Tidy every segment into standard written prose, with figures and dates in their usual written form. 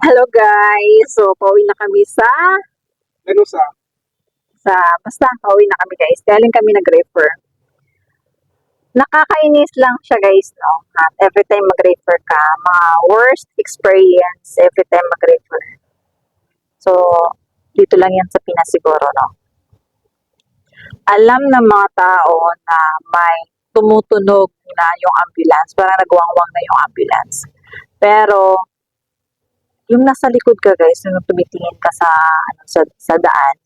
Hello guys! So, pauwi na kami Ano sa? basta pauwi na kami guys. Galing kami nag-refer. Nakakainis lang siya guys, no? Every time mag-refer ka, mga worst experience every time mag-refer. So, dito lang yan sa Pinas siguro, no? Alam ng mga tao na may tumutunog na yung ambulance, parang nagwangwang na yung ambulance. Pero, yung nasa likod ka guys, yung tumitingin ka sa daan,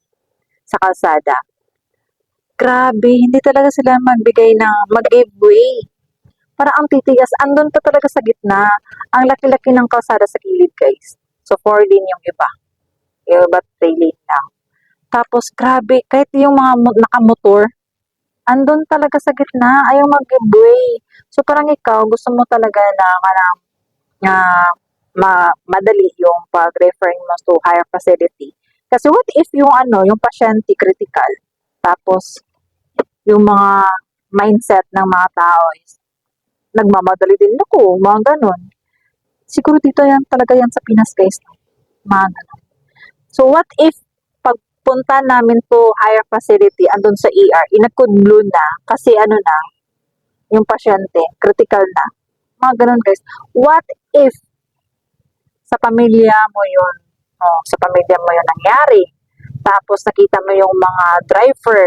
sa kalsada, grabe, hindi talaga sila mag-give way. Para ang titigas, andun ka talaga sa gitna. Ang laki-laki ng kalsada sa gilid guys. So 4 lane yung iba. Yung iba 3 lane lang. Tapos grabe, kahit yung mga nakamotor, andun talaga sa gitna, ayaw mag-give way. So parang ikaw, gusto mo talaga na madali yung pag-referring mo to higher facility. Kasi what if yung pasyente critical, tapos yung mga mindset ng mga tao is nagmamadali din ako, mga ganon. Siguro dito yan talaga yan sa Pinas guys, mga ganon. So what if pagpunta namin to higher facility, andun sa ER, inakudlo na, kasi yung pasyente, critical na, mga ganon guys. What if sa pamilya mo yun, sa pamilya mo yun nangyari, tapos nakita mo yung mga driver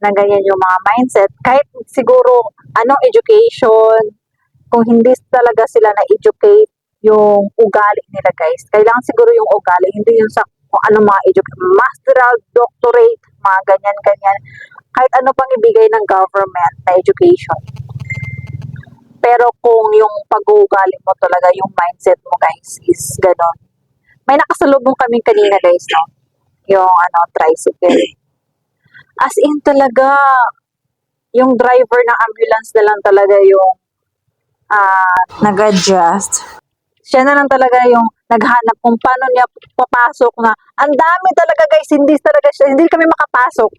na ganyan yung mga mindset, kahit siguro anong education, kung hindi talaga sila na-educate yung ugali nila guys, kailangan siguro yung ugali, hindi yung sa kung anong mga masteral, doctorate, mga ganyan-ganyan, kahit ano pang ibigay ng government na education. Pero kung yung pag-uugali mo talaga, yung mindset mo guys is ganon. May nakasalubong kami kanina guys, no? Yung tricycle. As in talaga, yung driver ng ambulance na lang talaga yung nag-adjust. Siya na lang talaga yung naghanap kung paano niya papasok na. Ang dami talaga guys, hindi kami makapasok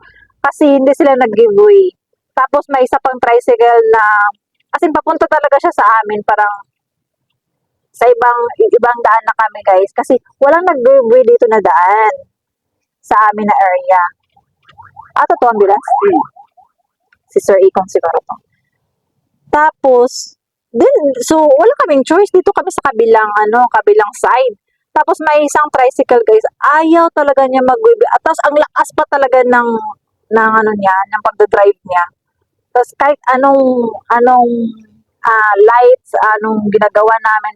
kasi hindi sila nag-giveaway. Tapos may isa pang tricycle na, kasi papunta talaga siya sa amin, parang sa ibang daan na kami guys, kasi walang nag-giveaway dito na daan sa amin na area. To ambulance? Si Sir Ikong siguro to. Tapos, so wala kaming choice, dito kami sa kabilang side. Tapos may isang tricycle guys, ayaw talaga niya at tapos ang lakas pa talaga ng pagdadrive niya. Tapos kahit anong lights, anong ginagawa namin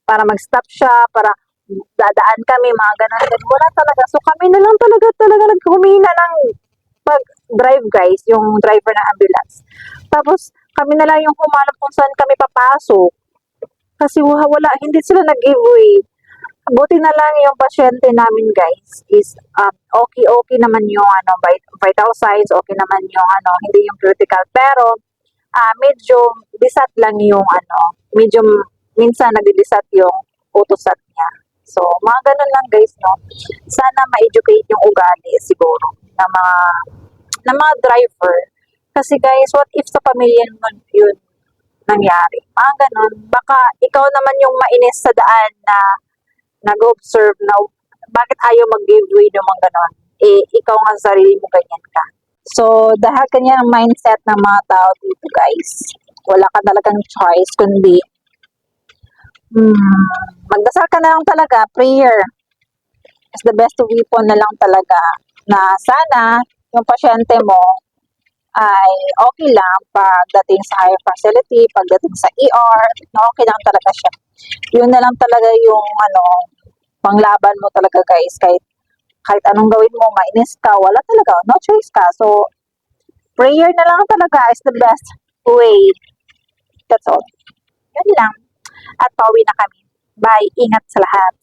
para mag-stop siya, para dadaan kami, mga ganun. Wala talaga. So kami na lang talaga naghumina ng pag-drive guys, yung driver ng ambulance. Tapos kami na lang yung humanap kung saan kami papasok. Kasi wala, hindi sila nag-giveaway. Buti na lang yung pasyente namin guys is okay naman yung vital signs, okay naman yung hindi yung critical, pero medyo disat lang yung medyo minsan nagdidisat yung utosat niya. So mga ganun lang guys, no. Sana ma-educate yung ugali siguro ng mga driver. Kasi guys, what if sa pamilya mo yun nangyari? Mga ganun. Baka ikaw naman yung mainis sa daan na nag-observe na bakit ayaw mag-give way ng mga ganon. Ikaw nga sarili mo ganyan ka. So, dahil kanya ang mindset ng mga tao dito guys, wala ka talagang choice kundi magdasal ka na lang talaga, prayer is the best weapon na lang talaga, na sana yung pasyente mo ay okay lang pagdating sa higher facility, pagdating sa ER, na okay lang talaga siya. Yun na lang talaga yung panglaban mo talaga guys, kahit anong gawin mo, mainis ka, wala talaga, no choice ka. So, prayer na lang talaga is the best way. That's all. Yun lang. At pauwi na kami. Bye. Ingat sa lahat.